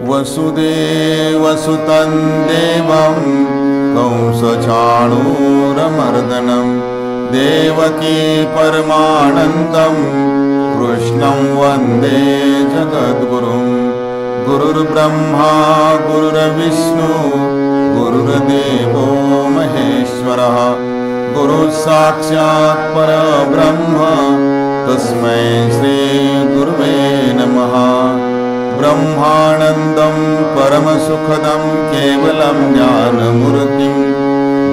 वसुदेवसुतं देवं कंसचाणूरमर्दनं देवकी परमानन्दं कृष्णं वन्दे जगद्गुरुं। गुरुर्ब्रह्मा गुरुर्विष्णु गुरुर्देवो महेश्वरः गुरुसाक्षात् परब्रह्म तस्मै श्री गुरुवे नमः। ब्रह्मानन्दं परमसुखदं केवलं ज्ञानमूर्तिं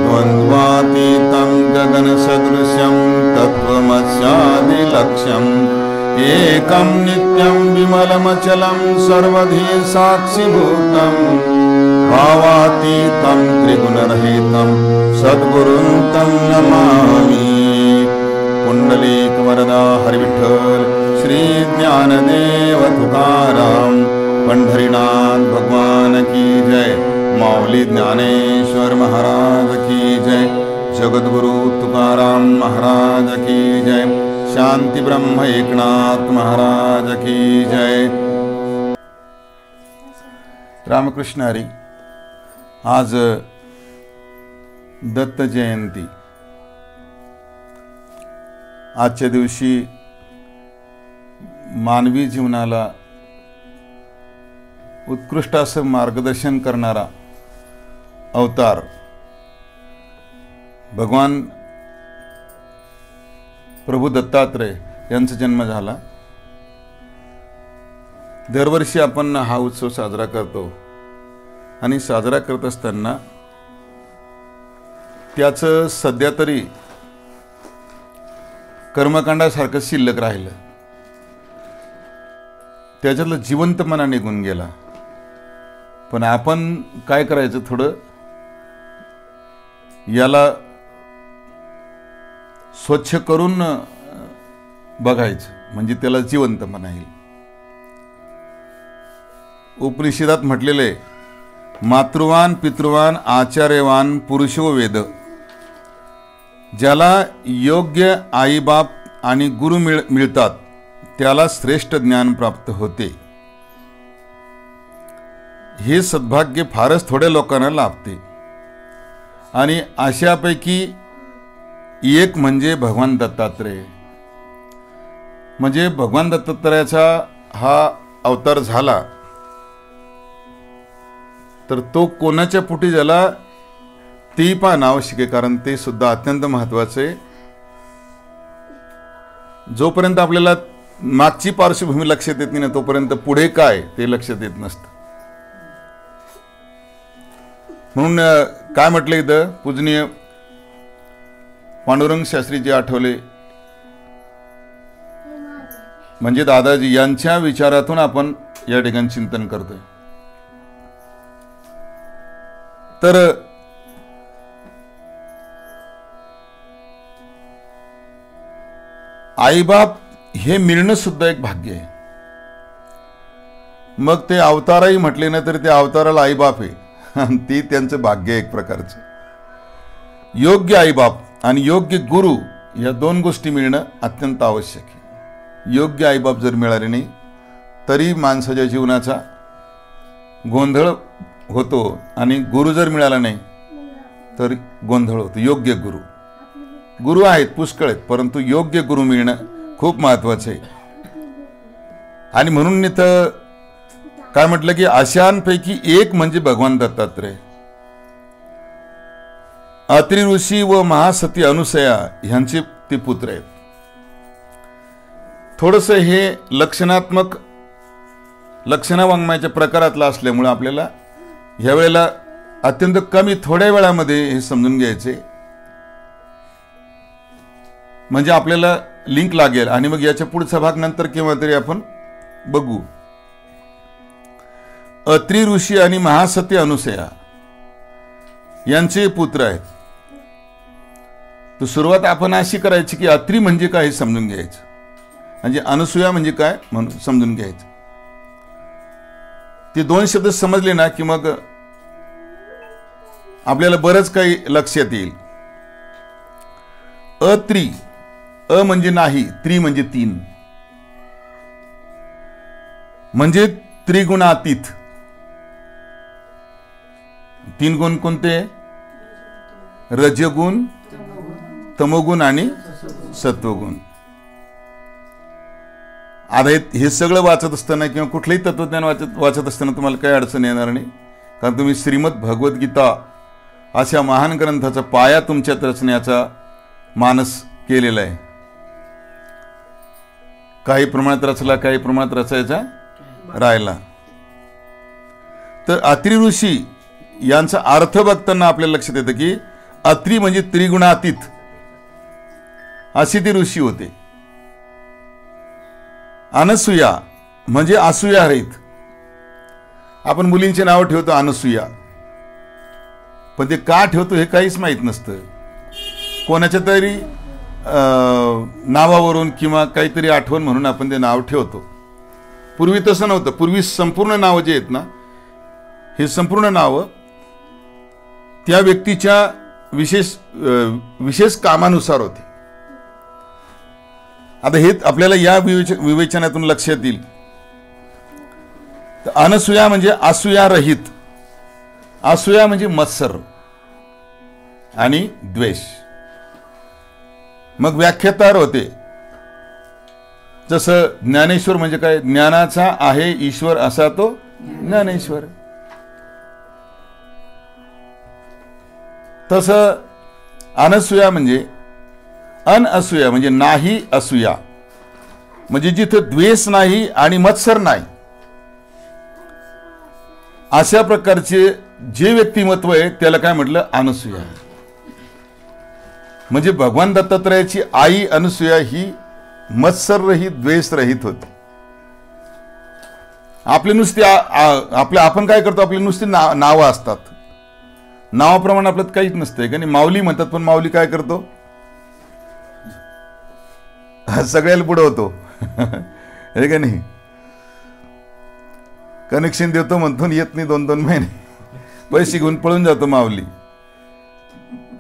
द्वन्द्वातीतं गगनसदृशं तत्त्वमस्यादिलक्ष्यम् एकं नित्यं विमलमचलं सर्वधी साक्षिभूतं भावातीतं त्रिगुणरहितं सद्गुरुं तं नमामि। पुंडलीक वरदा हरिविठ्ठल श्री ज्ञानदेव तुकाराम पंढरीनाथ भगवान की जय। माऊली ज्ञानेश्वर महाराज की जय। जगद्गुरु तुकाराम महाराज की जय। शांती ब्रह्म एकनाथ महाराज की जय। रामकृष्ण हरी। आज दत्त जयंती। आजच्या दिवशी मानवी जीवनाला उत्कृष्ट असं मार्गदर्शन करणारा अवतार भगवान प्रभू दत्तात्रय यांचा जन्म झाला। दरवर्षी आपण हा उत्सव साजरा करतो आणि साजरा करत असताना त्याचं सध्या तरी कर्मकांडासारखं शिल्लक राहिलं, त्याच्यातलं जिवंतपणा निघून गेला। पण आपण काय करायचं, थोडं याला स्वच्छ करून बघायचं, म्हणजे त्याला जिवंतपणा येईल। उपनिषदात म्हटलेले मातृवान पितृवान आचार्यवान पुरुषो वेद। ज्याला योग्य आईबाप आणि गुरु मिळतात त्याला श्रेष्ठ ज्ञान प्राप्त होते। हे सद्भाग्य फारच थोड्या लोकांना लाभते आणि अशापैकी एक म्हणजे भगवान दत्तात्रय। म्हणजे भगवान दत्तात्रयाचा हा अवतार झाला तर तो कोणाच्या पोटी झाला ते पाहणं आवश्यक आहे, कारण ते सुद्धा अत्यंत महत्त्वाचे आहे। जोपर्यंत आपल्याला मागची पार्श्वभूमी लक्षात येत नाही तोपर्यंत पुढे काय ते लक्षात येत नसतं। म्हणून काय म्हटलं इथं, पूजनीय पांडुरंग शास्त्रीजी आठवले म्हणजे दादाजी यांच्या विचारातून आपण या ठिकाणी चिंतन करतोय। तर आईबाप हे मिळणं सुद्धा एक भाग्य आहे। मग ते अवतारही म्हटले ना तरी ते अवताराला आईबाप आहे, ती त्यांचं भाग्य आहे एक प्रकारचं। योग्य आईबाप आणि योग्य गुरु या दोन गोष्टी मिळणं अत्यंत आवश्यक आहे। योग्य आईबाप जर मिळाले नाही तरी माणसाच्या जीवनाचा गोंधळ होतो आणि गुरु जर मिळाला नाही तर गोंधळ होतो। योग्य गुरु आहेत, पुष्कळ आहेत, परंतु योग्य गुरु मिळणं खूप महत्वाचं आहे। आणि म्हणून इथं काय म्हटलं की अशांपैकी एक म्हणजे भगवान दत्तात्रय। अत्रि ऋषी व महासती अनुसया यांचे ते पुत्र आहेत। थोडस हे लक्षणात्मक लक्षणवाङ्मयाच्या प्रकारातलं असल्यामुळे आपल्याला ह्या वेळेला अत्यंत कमी थोड्या वेळामध्ये हे समजून घ्यायचे, म्हणजे आपल्याला लिंक लागेल आणि मग याच्या पुढचा भाग नंतर केव्हा तरी आपण बघू। अत्रि ऋषी आणि महासती अनुसया यांचे पुत्र आहेत। तर सुरुवात आपण अशी करायची की अत्रि म्हणजे काय हे समजून घ्यायचं, म्हणजे अनुसूया म्हणजे काय म्हणून समजून घ्यायचं। ते दोन शब्द समजले ना की मग आपल्याला बरंच काही लक्षात येईल। म्हणजे नाही, त्रि म्हणजे तीन, म्हणजे त्रिगुणातीत. तीन गुण कोणते? रजगुण, तमोगुण आणि सत्वगुण. आता हे सगळं वाचत असताना किंवा कुठलंही तत्वज्ञान वाचत असताना तुम्हाला काही अडचण येणार नाही, कारण तुम्ही श्रीमद भगवद्गीता अशा महान ग्रंथाचा पाया तुमच्यात रचण्याचा मानस केलेला आहे. काही प्रमाणात रचला, काही प्रमाणात रचायचा राहिला. तर अत्रि ऋषी यांचा अर्थ बघताना आपल्याला लक्षात येतं की अत्रि म्हणजे त्रिगुणातीत असे ते ऋषी होते. अनसूया म्हणजे असूया रहित. आपण मुलींचे नाव ठेवतो अनसूया, पण ते का ठेवतो हे काहीच माहीत नसतं. कोणाच्या तरी नावावरून किंवा काहीतरी आठवण म्हणून आपण ते नाव ठेवतो. पूर्वी तसं नव्हतं. पूर्वी संपूर्ण नावं जे आहेत ना, हे संपूर्ण नावं त्या व्यक्तीच्या विशेष कामानुसार होते. आता हे आपल्याला या विवेचनातून लक्षात येईल. अनसूया म्हणजे असूया रहित. असूया म्हणजे मत्सर आणि द्वेष. मग व्याख्यातार होते. जसं ज्ञानेश्वर म्हणजे काय? ज्ञानाचा आहे ईश्वर असा तो ज्ञानेश्वर. तसं अनसूया म्हणजे अनअसूया म्हणजे नाही असूया, म्हणजे जिथं द्वेष नाही आणि मत्सर नाही अशा प्रकारचे जे व्यक्तिमत्व आहे त्याला काय म्हटलं? अनसूया. म्हणजे भगवान दत्तात्रयाची आई अनसूया ही मत्सर रहित, द्वेष रहित होती. आपले नुसते आपण काय करतो? आपली नुसती नावं असतात. नावाप्रमाणे आपल्यात काहीच नसतंय. कारण माऊली म्हणतात, पण माऊली काय करतो? सगळ्याला बुडवतो. हे का नाही? कनेक्शन देतो म्हणतो, येत नाही 2-2 महिने, पैसे घेऊन पळून जातो माऊली.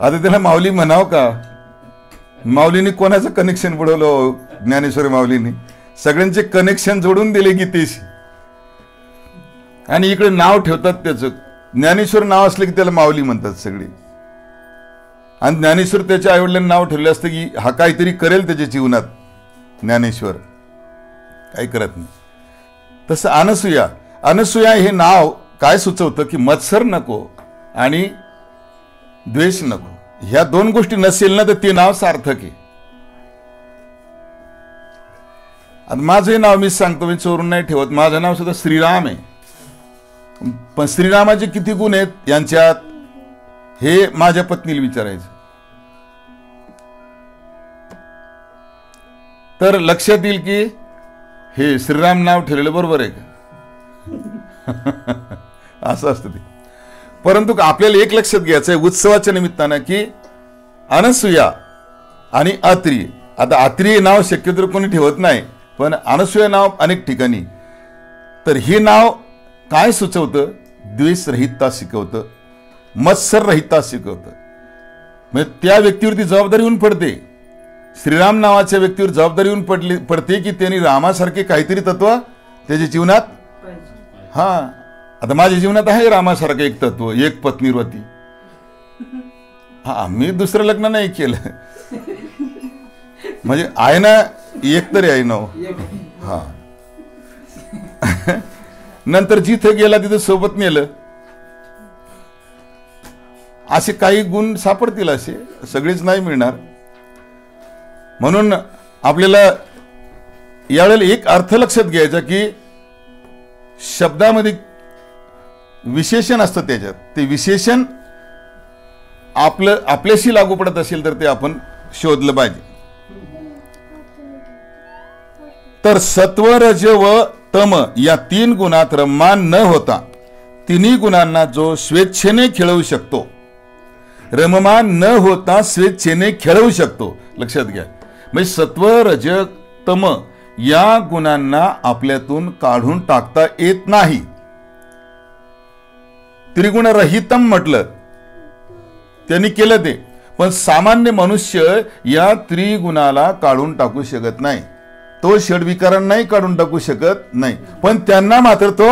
आता त्याला माऊली म्हणाव का? माऊलीने कोणाचं कनेक्शन बुडवलं? ज्ञानेश्वरी माऊलीने सगळ्यांचे कनेक्शन जोडून दिले गीतेशी. आणि इकडे नाव ठेवतात त्याचं. ज्ञानेश्वर नाव असलं की त्याला माऊली म्हणतात सगळी. आणि ज्ञानेश्वर त्याच्या आईवडिलांनी नाव ठेवलं असतं की हा काहीतरी करेल त्याच्या जीवनात. ज्ञानेश्वर काही करत नाही. तसं अनसूया, अनसूया हे नाव काय सुचवतं की मत्सर नको आणि द्वेष नको. ह्या 2 गोष्टी नसेल ना तर ते नाव सार्थक आहे. आता माझं नाव मी सांगतो, मी चोरून नाही ठेवत. माझं नाव सुद्धा श्रीराम आहे. पण श्रीरामाचे किती गुण आहेत यांच्यात हे माझ्या पत्नीला विचारायचं. तर लक्षात येईल की हे श्रीराम नाव ठेवलेलं बरोबर आहे का? असं असतं ते. परंतु आपल्याला एक लक्षात घ्यायचं आहे उत्सवाच्या निमित्तानं की अनसूया आणि अत्रि. आता अत्रि नाव शक्यतो कोणी ठेवत नाही, पण अनसूया नाव अनेक ठिकाणी. तर हे नाव काय सुचवतं? द्वेष रहितता शिकवतं, मत्सर रहितता शिकवतं. म्हणजे त्या व्यक्तीवरती जबाबदारी येऊन पडते. श्रीराम नावाच्या व्यक्तीवर जबाबदारी येऊन पडते की त्यांनी रामासारखे काहीतरी तत्व त्याच्या जीवनात. हा, आता माझ्या जीवनात आहे रामासारखं एक तत्व, एक पत्नीवरती. हा, मी दुसरं लग्न नाही केलं. म्हणजे आहे ना, एक तरी आहे ना. हा, नंतर जिथे गेला तिथे सोबत नेलं. असे काही गुण सापडतील, असे सगळेच नाही मिळणार. म्हणून आपल्याला यावेळेला एक अर्थ लक्षात घ्यायचा की शब्दामध्ये विशेषण असतं. त्याच्यात ते विशेषण आपल्याशी लागू पडत असेल तर ते आपण शोधलं पाहिजे. तर सत्व, रज व तम या 3 गुणात रममान न होता 3 गुणांना जो स्वेच्छेने खेळवू शकतो, रममान न होता स्वेच्छेने खेळवू शकतो. लक्षात घ्या. म्हणजे सत्व, रज, तम या गुणांना आपल्यातून काढून टाकता येत नाही. त्रिगुण रहितम म्हटलं त्यांनी केलं ते, पण सामान्य मनुष्य या त्रिगुणाला काढून टाकू शकत नाही, तो षड्विकारांनाही काढून टाकू शकत नाही, पण त्यांना मात्र तो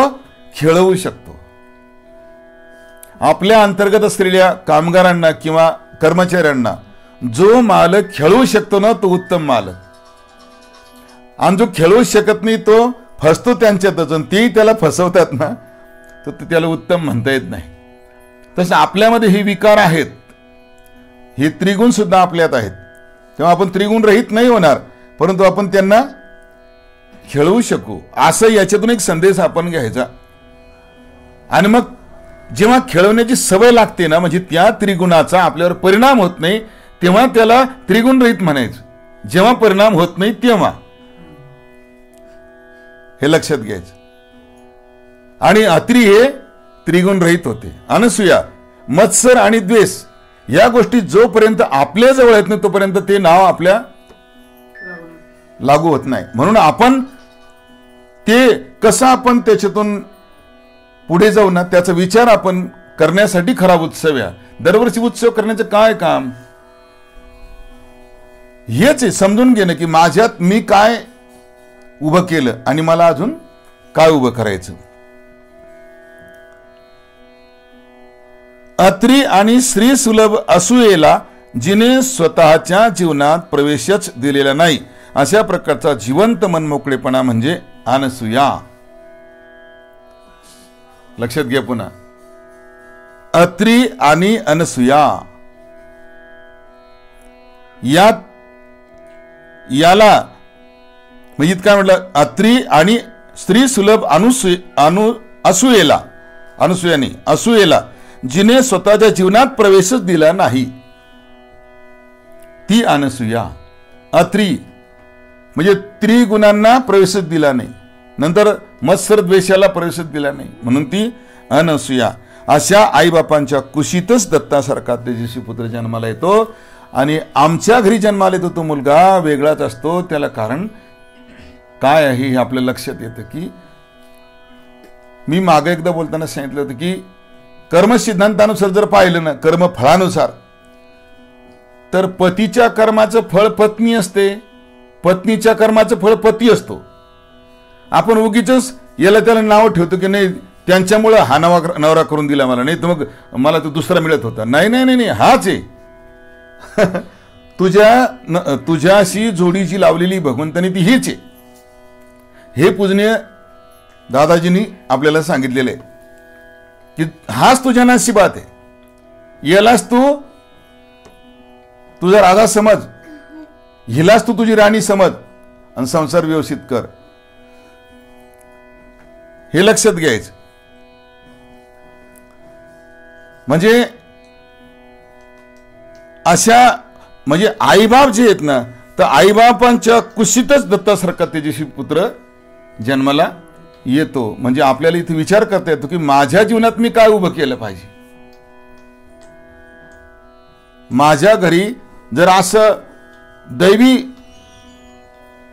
खेळवू शकतो. आपल्या अंतर्गत असलेल्या कामगारांना किंवा कर्मचाऱ्यांना जो मालक खेळवू शकतो ना, तो उत्तम मालक. आणि जो खेळवू शकत नाही तो फसतो त्यांच्यातच, आणि तेही त्याला फसवतात ना, तर त्याला उत्तम म्हणता येत नाही. तसं आपल्यामध्ये हे विकार आहेत, हे त्रिगुण सुद्धा आपल्यात आहेत. तेव्हा आपण त्रिगुण रहित नाही होणार, परंतु आपण त्यांना खेळवू शकू, असं याच्यातून एक संदेश आपण घ्यायचा. आणि मग जेव्हा खेळवण्याची सवय लागते ना, म्हणजे त्या त्रिगुणाचा आपल्यावर परिणाम होत नाही, तेव्हा त्याला त्रिगुण रहित म्हणायचं. जेव्हा परिणाम होत नाही तेव्हा हे लक्षात घ्यायचं. आणि अत्री हे त्रिगुण रहित होते. अनसूया, मत्सर आणि द्वेष या गोष्टी जोपर्यंत आपल्या जवळ येत नाही तोपर्यंत ते नाव आपल्या लागू होत नाही. म्हणून आपण ते कसं आपण त्याच्यातून पुढे जाऊ ना, त्याचा विचार आपण करण्यासाठी खरा उत्सव या. दरवर्षी उत्सव करण्याचं काय काम? हेच आहे, समजून घेणं की माझ्यात मी काय उभं केलं आणि मला अजून काय उभं करायचं. अत्री आणि स्त्री सुलभ असूयेला जिने स्वतःच्या जीवनात प्रवेशच दिलेला नाही, अशा प्रकारचा जिवंत मनमोकळेपणा म्हणजे अनसूया. लक्षात घ्या पुन्हा, अत्री आणि अनसूया याला म्हणजे काय म्हटलं, अत्री आणि स्त्री सुलभ असूयेला जिने स्वतःच्या जीवनात प्रवेशच दिला नाही, ती अनसूया. अत्री म्हणजे त्रिगुणांना प्रवेशच दिला नाही, नंतर मत्सर द्वेषाला प्रवेशच दिला नाही, म्हणून ती अनसूया. अशा आईबापांच्या कुशीतच दत्तासारखा तेजस्वी पुत्र जन्माला येतो. आणि आमच्या घरी जन्माला येतो तो मुलगा वेगळाच असतो. त्याला कारण काय आहे हे आपल्या लक्षात येतं. की मी मागे एकदा बोलताना सांगितलं होतं की कर्म सिद्धांतानुसार जर पाहिलं ना, कर्म फळानुसार, तर पतीच्या कर्माचं फळ पत्नी असते, पत्नीच्या कर्माचं फळ पती असतो. आपण उगीच याला त्याला नाव ठेवतो की नाही त्यांच्यामुळे हा नवरा करून दिला मला, नाही तर मग मला तो दुसरा मिळत होता. नाही नाही नाही, हाच आहे. तुझ्याशी जोडी जी लावलेली भगवंतानी ती हीच आहे. हे पूजनीय दादाजींनी आपल्याला सांगितलेलं आहे की हाच तुझ्या नशिबात आहे. यालाच तू तुझा राजा समज, हिलाच तू तुझी राणी समज आणि संसार व्यवस्थित कर. हे लक्षात घ्यायचं. म्हणजे अशा म्हणजे आईबाप जे आहेत ना, तर आईबापांच्या कुशीतच दत्तासारखा तेजस्वी पुत्र जन्माला येतो. म्हणजे आपल्याला इथे विचार करता येतो की माझ्या जीवनात मी काय उभं केलं पाहिजे. माझ्या घरी जर असं दैवी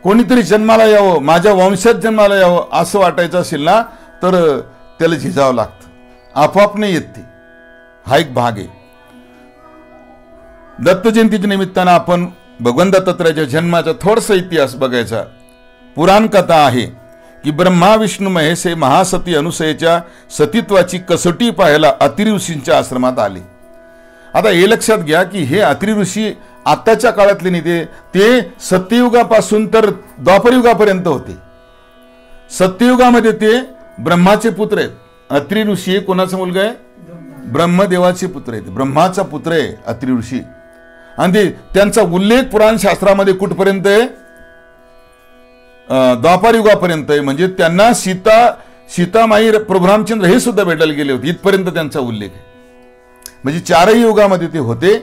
कोणीतरी जन्माला यावं, माझ्या वंशात जन्माला यावं असं वाटायचं असेल ना, तर त्याला झिजावं लागतं. आपोआप नाही येत ते. हा एक भाग आहे. दत्त जयंतीच्या निमित्तानं आपण भगवान दत्तात्रयाच्या जन्माचा थोडासा इतिहास बघायचा. पुराण कथा आहे की ब्रह्मा विष्णू महेश हे महासती अनुसयेच्या सतीत्वाची कसोटी पाहायला अत्री ऋषींच्या आश्रमात आले. आता हे लक्षात घ्या की हे अत्री ऋषी आताच्या काळातले नेते, ते सत्ययुगापासून तर द्वापरयुगापर्यंत होते. सत्ययुगामध्ये ते ब्रह्माचे पुत्र आहेत. अत्री ऋषी हे कोणाचा मुलगा आहे? ब्रह्मदेवाचे पुत्र आहेत. ब्रह्माचा पुत्र आहे अत्री ऋषी. आणि त्यांचा उल्लेख पुराण शास्त्रामध्ये कुठपर्यंत आहे? द्वापार युगापर्यंत आहे. म्हणजे त्यांना सीतामाई प्रभू रामचंद्र हे सुद्धा भेटायला गेले होते, इथपर्यंत त्यांचा उल्लेख आहे. म्हणजे चारही युगामध्ये ते होते,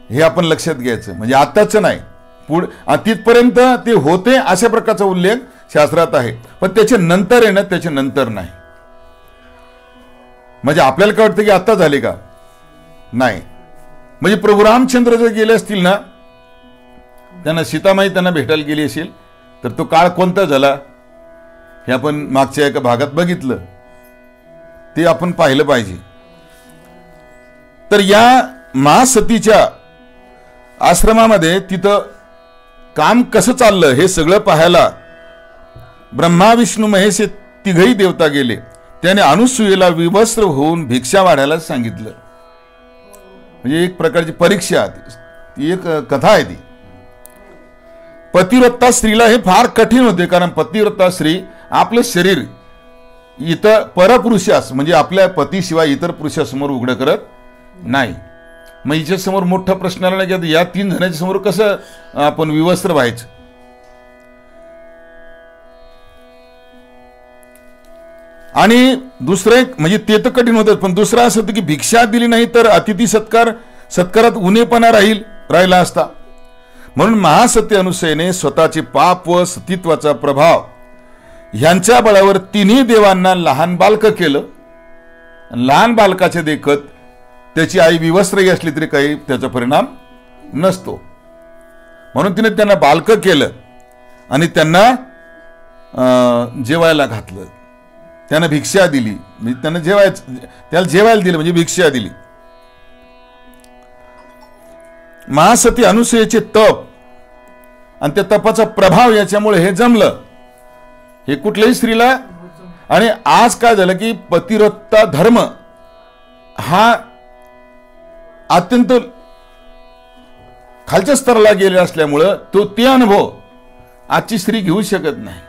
हे आपण लक्षात घ्यायचं. म्हणजे आताच नाही, तिथपर्यंत ते होते अशा प्रकारचा उल्लेख शास्त्रात आहे. पण त्याच्या नंतर आहे ना, त्याच्या नंतर नाही. म्हणजे आपल्याला काय वाटतं की आता झाले का? नाही. म्हणजे प्रभू रामचंद्र जर गेले असतील ना, त्यांना सीतामाई त्यांना भेटायला गेली असेल, तर तो काळ कोणता झाला हे आपण मागच्या एका भागात बघितलं, ते आपण पाहिलं पाहिजे. तर या महासतीच्या आश्रमामध्ये तिथं काम कसं चाललं हे सगळं पाहायला ब्रह्मा विष्णू महेश हे तिघही देवता गेले. त्याने अनुसूयेला विवस्त्र होऊन भिक्षा वाढायला सांगितलं. म्हणजे एक प्रकारची परीक्षा, ती एक कथा आहे. ती पतिव्रता स्त्रीला हे फार कठीण होते, कारण पतिव्रता स्त्री आपलं शरीर इतर परपुरुषास म्हणजे आपल्या पतीशिवाय इतर पुरुषासमोर उघडं करत नाही. मग हिच्या समोर मोठा प्रश्न आला नाही की या 3 जणांच्या समोर कसं आपण विवस्त्र व्हायचं. आणि दुसरं एक म्हणजे ते तर कठीण होतं, पण दुसरं असं होतं की भिक्षा दिली नाही तर अतिथी सत्कारात उणेपणा राहिला असता. म्हणून महासती अनुसूयेने स्वतःचे पाप व सतीत्वाचा प्रभाव ह्यांच्या बळावर तिन्ही देवांना लहान बालक केलं. लहान बालकाचे देखत त्याची आई विवस्त्रही असली तरी काही त्याचा परिणाम नसतो. म्हणून तिने त्यांना बालक केलं आणि त्यांना जेवायला घातलं, त्यांना भिक्षा दिली, म्हणजे त्याला जेवायला दिलं म्हणजे भिक्षा दिली. महासती अनुसूयेचे तप आणि त्या तपाचा प्रभाव याच्यामुळे हे जमलं, हे कुठल्याही स्त्रीला. आणि आज काय झालं की पतिव्रता धर्म हा अत्यंत खालच्या स्तराला गेलेला असल्यामुळं ते अनुभव आजची स्त्री घेऊ शकत नाही.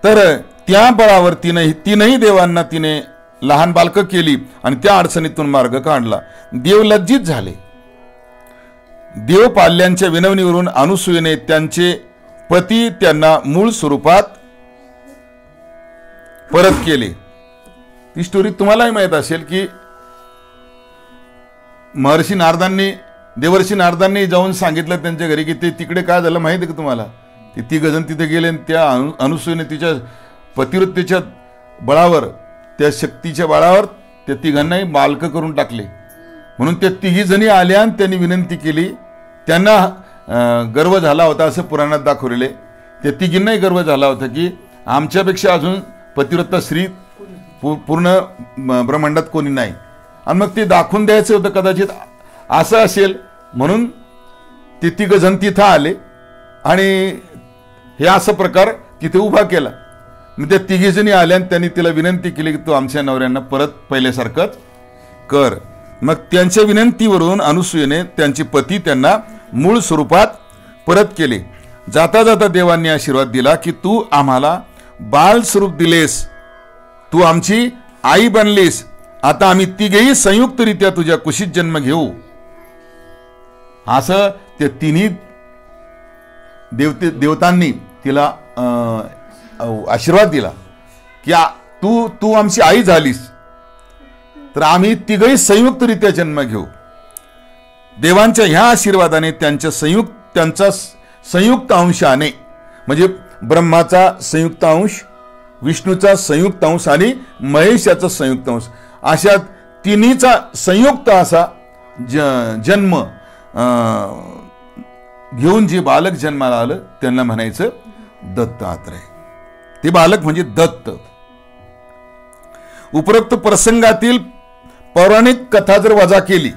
तर त्या बळावर तीनही देवांना तिने लहान बालक केली आणि त्या अडचणीतून मार्ग काढला. देव लज्जित झाले. देवपाल्यांच्या विनवणीवरून अनुसूयेने त्यांचे पती त्यांना मूळ स्वरूपात परत केले. ती स्टोरी तुम्हालाही माहित असेल की देवर्षी नारदांनी जाऊन सांगितलं त्यांच्या घरी की ते तिकडे काय झालं माहिती आहे का तुम्हाला. ते 3 जण तिथे गेले आणि त्या अनुसूयेने तिच्या पतिव्रतेच्या बळावर, त्या शक्तीच्या बळावर त्या 3घांनाही बालक करून टाकले. म्हणून त्या 3 जणी आल्या आणि त्यांनी विनंती केली. त्यांना गर्व झाला होता असं पुराणात दाखवलेले. त्या 3घींनाही गर्व झाला होता की आमच्यापेक्षा अजून पतिव्रता स्त्री पूर्ण ब्रह्मांडात कोणी नाही. आणि मग ते दाखवून द्यायचं होतं कदाचित असं असेल म्हणून ते 3 जण तिथं आले आणि हे असा प्रकार तिथे उभा केला. मग त्या 3 जणी आल्या आणि त्यांनी तिला विनंती केली की तू आमच्या नवऱ्यांना परत पहिल्यासारखंच कर. मग त्यांच्या विनंतीवरून अनुसूयेने त्यांचे पती त्यांना मूळ स्वरूपात परत केले. जाता जाता देवांनी आशीर्वाद दिला की तू आम्हाला बाल स्वरूप दिलेस, तू आमची आई बनलीस, आता आम्ही 3घेही संयुक्तरित्या तुझ्या कुशीत जन्म घेऊ. असं ते 3 देवतांनी तिला आशीर्वाद दिला की तू आमची आई झालीस तर आम्ही 3घेही संयुक्तरित्या जन्म घेऊ. देवांच्या ह्या आशीर्वादाने त्यांच्या संयुक्त अंशाने म्हणजे ब्रह्माचा संयुक्त अंश, विष्णूचा संयुक्त अंश आणि महेशाचा संयुक्त अंश अशा तिन्हीचा संयुक्त असा जन्म घेऊन जे बालक जन्माला आलं त्यांना म्हणायचं दत्तात्रय. ते बालक म्हणजे दत्त. उपरोक्त प्रसंगातील पौराणिक कथा जर वजा केली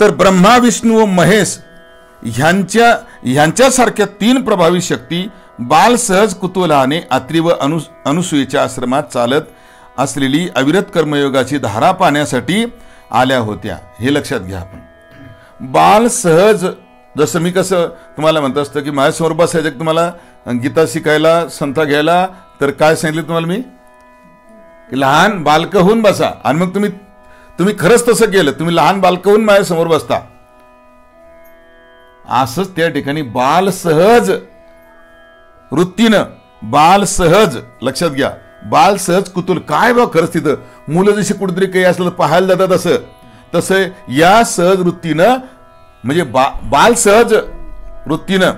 तर ब्रह्मा विष्णू व महेश ह्यांच्यासारख्या 3 प्रभावी शक्ती बाल सहज कुतूहलाने अत्रि व अनुसूयेच्या आश्रमात चालत असलेली अविरत कर्मयोगाची धारा पाहण्यासाठी आल्या होत्या. हे लक्षात घ्या. आपण बाल सहज, जसं मी कसं तुम्हाला म्हणत असतं की माझ्यासमोर बसायचं तुम्हाला गीता शिकायला, संथा घ्यायला, तर काय सांगितलं तुम्हाला मी की लहान बालक होऊन बसा. आणि मग तुम्ही खरंच तसं केलं, तुम्ही लहान बालक होऊन माझ्यासमोर बसता. असंच त्या ठिकाणी बाल सहज वृत्तीनं, बाल सहज, लक्षात घ्या, बाल सहज कुतूल काय बा. खरंच तिथं मुलं जशी कुठेतरी काही असलं पाहायला जातात तसं या सहज वृत्तीनं म्हणजे बाल सहज वृत्तीनं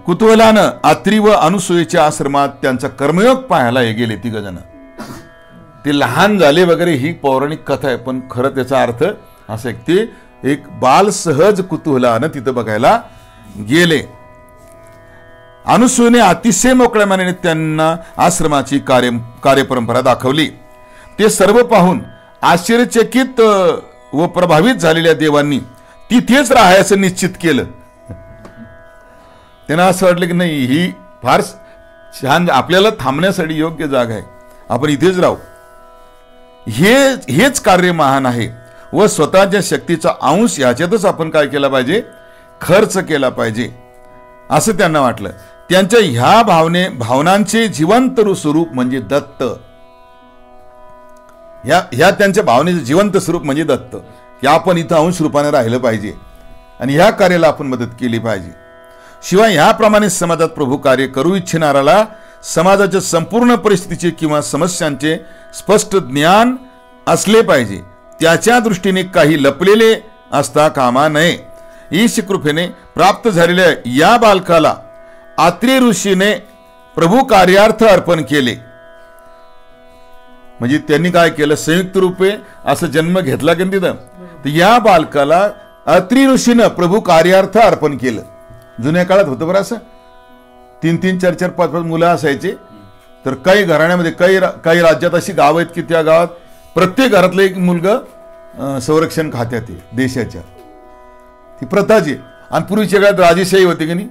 कुतूहलानं अत्रि व अनुसूयेच्या आश्रमात त्यांचा कर्मयोग पाहायला हे गेले 3 जण. ते लहान झाले वगैरे ही पौराणिक कथा आहे, पण खरं त्याचा अर्थ असं आहे ते एक बाल सहज कुतूहलानं तिथं बघायला गेले. अनुसूयेने अतिशय मोकळ्या मनाने त्यांना आश्रमाची कार्यपरंपरा दाखवली. ते सर्व पाहून आश्चर्यचकित व प्रभावित झालेल्या देवांनी तिथेच राहायचं निश्चित केलं. त्यांना असं वाटलं की नाही, ही फार छान, आपल्याला थांबण्यासाठी योग्य जागा आहे, आपण इथेच राहू. हेच कार्य महान आहे व स्वतःच्या शक्तीचा अंश याच्यातच आपण काय केला पाहिजे, खर्च केला पाहिजे असं त्यांना वाटलं. त्यांच्या ह्या भावनांचे जिवंत स्वरूप म्हणजे दत्त. ह्या त्यांच्या भावनेचे जिवंत स्वरूप म्हणजे दत्त, की आपण इथं अंश रूपाने राहिलं पाहिजे आणि ह्या कार्याला आपण मदत केली पाहिजे. शिवाय ह्याप्रमाणे समाजात प्रभू कार्य करू इच्छिणाऱ्याला समाजाच्या संपूर्ण परिस्थितीचे किंवा समस्यांचे स्पष्ट ज्ञान असले पाहिजे. त्याच्या दृष्टीने काही लपलेले असता कामा नये. ईश कृपेने प्राप्त झालेल्या या बालकाला आत्री ऋषीने प्रभू कार्यार्थ अर्पण केले. म्हणजे त्यांनी काय केलं, संयुक्त रूपे असं जन्म घेतला की तिथं, तर या बालकाला अत्री ऋषीनं प्रभू कार्यार्थ अर्पण केलं. जुन्या काळात होतं बरं असं, 3-3, 4-4, 5-5 मुलं असायचे. तर काही घराण्यामध्ये काही राज्यात अशी गाव आहेत की त्या गावात प्रत्येक घरातलं एक मुलगा संरक्षण खात्यात आहे देशाच्या. ती प्रथाच आहे. आणि पूर्वीच्या काळात राजेशाही होती की नाही,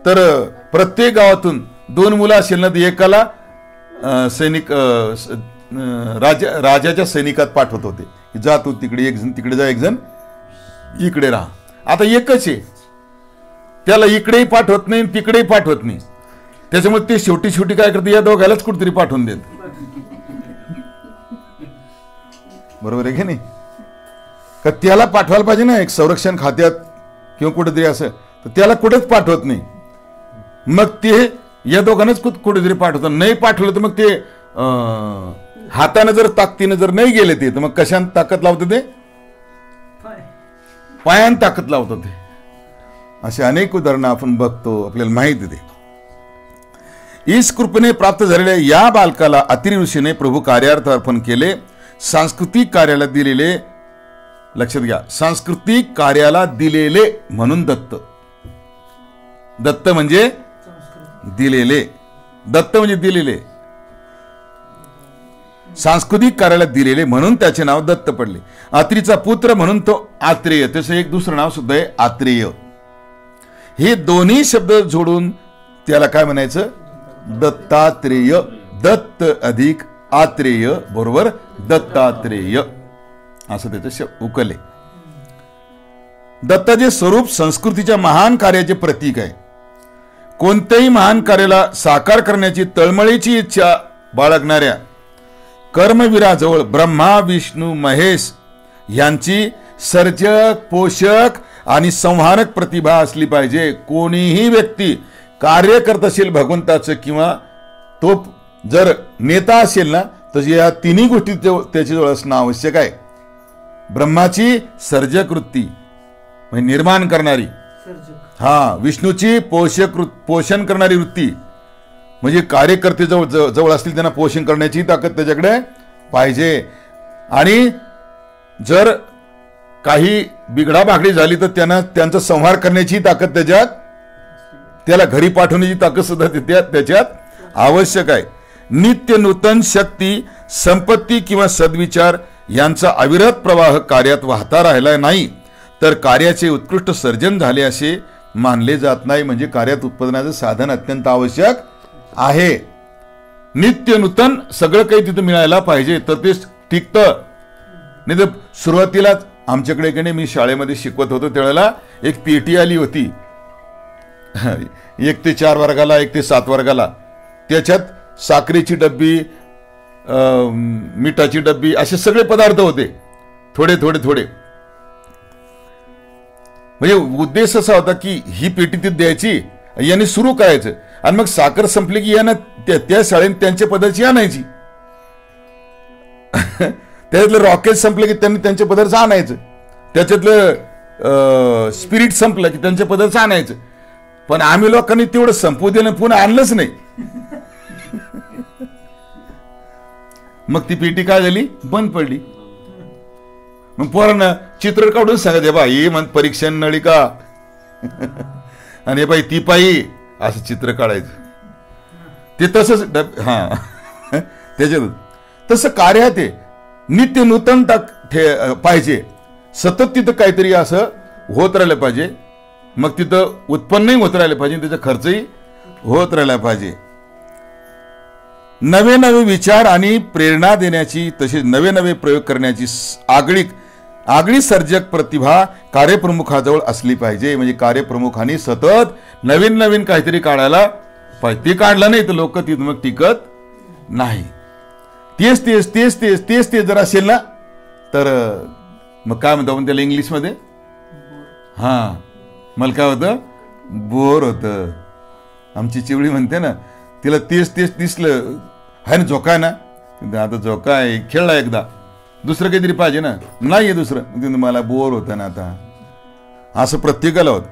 तर प्रत्येक गावातून 2 मुलं असेल ना, तर एकाला सैनिक राजाच्या सैनिकात पाठवत होते, जा तू तिकडे, एक जण तिकडे जा, एक जण इकडे राहा. आता एकच आहे, त्याला इकडेही पाठवत नाही तिकडेही पाठवत नाही. त्याच्यामुळे ते शेवटी काय करते, या दोघायलाच कुठेतरी पाठवून देत. बरोबर आहे की नाही, का त्याला पाठवायला पाहिजे ना एक संरक्षण खात्यात किंवा कुठेतरी असं, तर त्याला कुठेच पाठवत नाही. मग ते या दोघांनाच कुठेतरी पाठवतात. नाही पाठवलं तर मग ते हाताने जर ताकदीनं जर नाही गेले ते, तर मग कशाने ताकद लावतं, ते पायाने ताकद लावतं ते. असे अनेक उदाहरणं आपण बघतो, आपल्याला माहिती आहे. ईश कृपेने प्राप्त झालेल्या या बालकाला अत्री ऋषीने प्रभू कार्यार्थ अर्पण केले. सांस्कृतिक कार्याला दिलेले, लक्षात घ्या, सांस्कृतिक कार्याला दिलेले म्हणून दत्त. दत्त म्हणजे दिलेले, दत्त म्हणजे दिलेले. सांस्कृतिक कार्याला दिलेले म्हणून त्याचे नाव दत्त पडले. अत्रीचा पुत्र म्हणून तो आत्रेय, त्याचं एक दुसरं नाव सुद्धा आहे आत्रेय. हे दोन्ही शब्द जोडून त्याला काय म्हणायचं, दत्तात्रेय. दत्त अधिक आत्रेय बरोबर दत्तात्रेय असं त्याचं उकले. दत्ताचे स्वरूप संस्कृतीच्या महान कार्याचे प्रतीक आहे. कोणत्याही महान कार्याला साकार करण्याची तळमळीची इच्छा बाळगणाऱ्या कर्मवीराजवळ ब्रह्मा विष्णू महेश यांची सर्जक, पोषक आणि संहारक प्रतिभा असली पाहिजे. कोणीही व्यक्ती कार्य करत असेल भगवंताचं किंवा तो जर नेता असेल ना, तर या तिन्ही गोष्टी त्याच्याजवळ असणं आवश्यक आहे. ब्रह्माची सर्जक वृत्ती म्हणजे निर्माण करणारी, विष्णूची पोषण करणारी वृत्ती म्हणजे कार्यकर्ते जवळ असतील त्यांना पोषण करण्याची ताकद त्याच्याकडे पाहिजे. आणि जर काही बिघडाभागडी झाली तर त्यांचा संहार करण्याची ताकद त्याच्यात, त्याला घरी पाठवण्याची ताकद सुद्धा त्याच्यात आवश्यक आहे. नित्य नूतन शक्ती, संपत्ती किंवा सद्विचार यांचा अविरत प्रवाह कार्यात वाहता राहिला नाही तर कार्याचे उत्कृष्ट सर्जन झाले असे मानले जात नाही. म्हणजे कार्यात उत्पादनाचं साधन अत्यंत आवश्यक आहे. नित्य नूतन सगळं काही तिथं मिळायला पाहिजे तर ते टिकतं. नाही तर सुरुवातीलाच आमच्याकडे की नाही, मी शाळेमध्ये शिकवत होतो त्यावेळेला एक पेटी आली होती 1 ते 4 वर्गाला, 1 ते 7 वर्गाला. त्याच्यात साखरेची डब्बी, मिठाची डब्बी असे सगळे पदार्थ होते, थोडे थोडे थोडे. म्हणजे उद्देश असा होता की ही पेटी ती द्यायची, याने सुरू करायचं आणि मग साखर संपली की यानं त्या शाळेने त्यांच्या पदार्थाची आणायची. त्याच्यातलं रॉकेट संपलं की त्यांनी त्यांचे पदार्थ आणायचं, त्याच्यातलं स्पिरिट संपलं की त्यांचे पदार्थ आणायचं. पण आम्ही लोकांनी तेवढं संपू दिलं, पुन्हा आणलंच नाही. मग ती पेटी काय झाली, बंद पडली. मग पोरांना चित्र काढून सांगायचे, बा ही म्हण परीक्षण नळिका आणि बाई ती पायी असं चित्र काढायचं. ते तसंच त्याच्यात तसं कार्यात आहे. नित्य नूतन पाहिजे, सतत तिथं काहीतरी असं होत राहिलं पाहिजे, मग तिथं उत्पन्नही होत राहिलं पाहिजे, त्याचा खर्चही होत राहिला पाहिजे. नवे नवे विचार आणि प्रेरणा देण्याची तसेच नवे नवे प्रयोग करण्याची आगळी सर्जक प्रतिभा कार्यप्रमुखाजवळ असली पाहिजे. म्हणजे कार्यप्रमुखांनी सतत नवीन नवीन काहीतरी काढायला पाहिजे. ते काढलं नाही तर लोक तिथं मग टिकत नाही. तेच तेच तेच तेच तेच तेच जर असेल ना तर मग काय म्हणतो आपण त्याला इंग्लिशमध्ये, हां मला काय होतं, बोर होतं. आमची चिवळी म्हणते ना, तिला तेच तेच दिसलं आहे ना, झोका आहे ना, आता झोका आहे खेळला एकदा, दुसरं काहीतरी पाहिजे ना, नाही आहे दुसरं, मला बोर होतं ना आता, असं प्रत्येकाला होतं.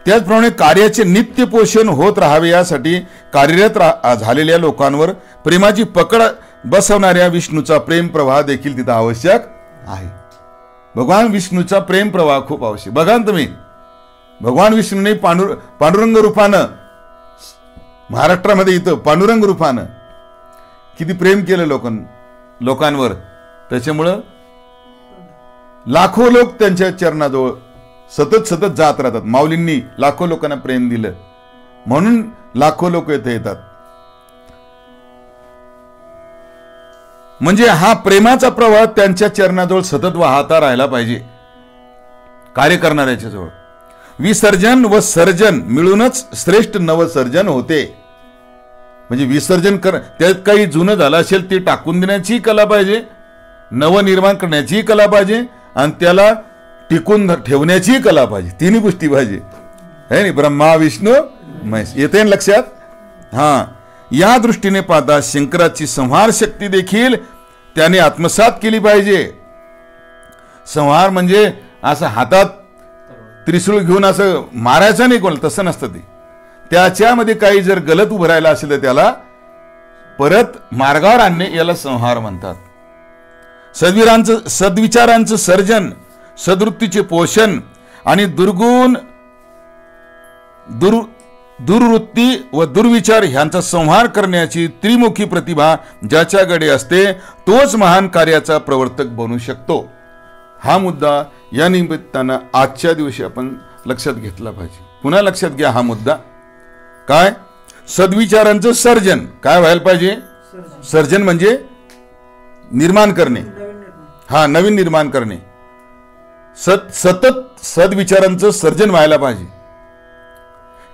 त्याचप्रमाणे कार्याचे नित्य पोषण होत राहावे यासाठी कार्यरत झालेल्या लोकांवर प्रेमाची पकड बसवणाऱ्या विष्णूचा प्रेम प्रवाह देखील तिथं आवश्यक आहे. भगवान विष्णूचा प्रेम प्रवाह खूप आवश्यक. बघा ना तुम्ही, भगवान विष्णूने पांडुरंग रूपानं महाराष्ट्रामध्ये इथं पांडुरंग रूपानं किती प्रेम केलं लोकांवर. त्याच्यामुळं लाखो लोक त्यांच्या चरणाजवळ सतत सतत जात राहतात. माऊलींनी लाखो लोकांना प्रेम दिलं म्हणून लाखो लोक इथे येतात. म्हणजे हा प्रेमाचा प्रवाह त्यांच्या चरणाजवळ सतत वाहता राहायला पाहिजे कार्य करणाऱ्याच्या जवळ. विसर्जन व सर्जन मिळूनच श्रेष्ठ नवसर्जन होते. म्हणजे विसर्जन त्यात काही जुनं झालं असेल ते टाकून देण्याची कला पाहिजे, नवनिर्माण करण्याची कला पाहिजे आणि त्याला टिकून ठेवण्याची कला पाहिजे. तिन्ही गोष्टी पाहिजे है नाही. ब्रह्मा विष्णू महेश येते लक्षात. हा, या दृष्टीने पाहता शंकराची संहार शक्ती देखील त्याने आत्मसात केली पाहिजे. संहार म्हणजे असं हातात त्रिशूळ घेऊन असं मारायचं नाही कोणाला, तसं नसतं ते. त्याच्यामध्ये काही जर गलत उभं राहिलं असेल तर त्याला परत मार्गावर आणणे याला संहार म्हणतात. सद्विचारांचं सर्जन, सद्वृत्तीचे पोषण आणि दुर्वृत्ती व दुर्विचार ह्यांचा संहार करण्याची त्रिमुखी प्रतिभा ज्याच्याकडे असते तोच महान कार्याचा प्रवर्तक बनू शकतो. हा मुद्दा या निमित्तानं आजच्या दिवशी आपण लक्षात घेतला पाहिजे. पुन्हा लक्षात घ्या हा मुद्दा. काय? सद्विचारांचं सर्जन काय व्हायला पाहिजे? सर्जन म्हणजे निर्माण करणे, हा नवीन निर्माण करणे. सतत सद्विचारांचं सर्जन व्हायला पाहिजे.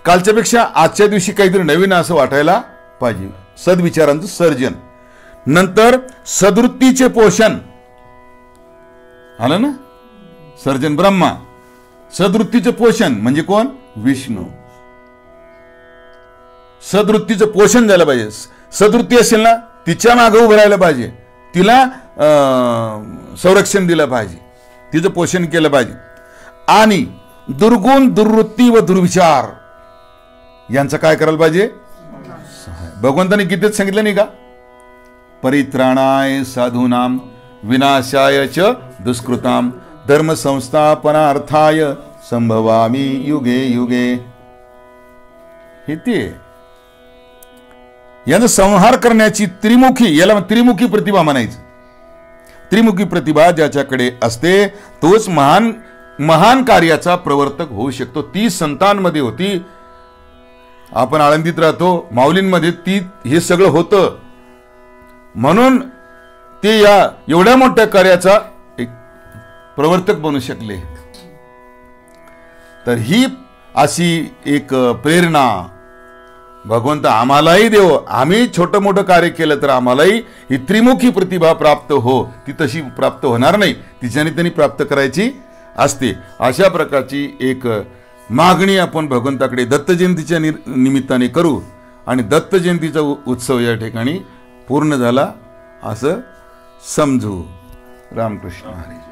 कालच्यापेक्षा आजच्या दिवशी काहीतरी नवीन असं वाटायला पाहिजे. सद्विचारांचं सर्जन. नंतर सद्वृत्तीचे पोषण आलं ना, सर्जन ब्रह्मा. सद्वृत्तीचे पोषण म्हणजे कोण? विष्णू. सद्वृत्तीचं पोषण झालं पाहिजे. सद्वृत्ती असेल ना तिच्या मागे उभं राहायला पाहिजे, तिला संरक्षण दिलं पाहिजे, तिचं पोषण केलं पाहिजे. आणि दुर्गुण, दुर्वृत्ती व दुर्विचार यांचं काय करायला पाहिजे? भगवंताने गीतेत सांगितलं नाही का? परित्राणाय साधूनाम विनाशाय च दुष्कृताम धर्म संस्थापनार्थाय संभवामी युगे युगे. हे ते यांचा संहार करण्याची त्रिमुखी, याला त्रिमुखी प्रतिभा म्हणायचं. त्रिमुखी प्रतिभा ज्याच्याकडे असते तोच महान कार्याचा प्रवर्तक होऊ शकतो. ती संतांमध्ये होती. आपण आळंदीत राहतो, माऊलींमध्ये ती हे सगळं होतं म्हणून ते या एवढ्या मोठ्या कार्याचा एक प्रवर्तक बनू शकले. तर ही अशी एक प्रेरणा भगवंत आम्हालाही देव. आम्ही छोटं मोठं कार्य केलं तर आम्हालाही ही त्रिमुखी प्रतिभा प्राप्त हो. ती तशी प्राप्त होणार नाही, तिच्याने त्यांनी प्राप्त करायची असते. अशा प्रकारची एक मागणी आपण भगवंताकडे दत्त जयंतीच्या निमित्ताने करू आणि दत्त जयंतीचा उत्सव या ठिकाणी पूर्ण झाला असं समजू. रामकृष्ण हरी.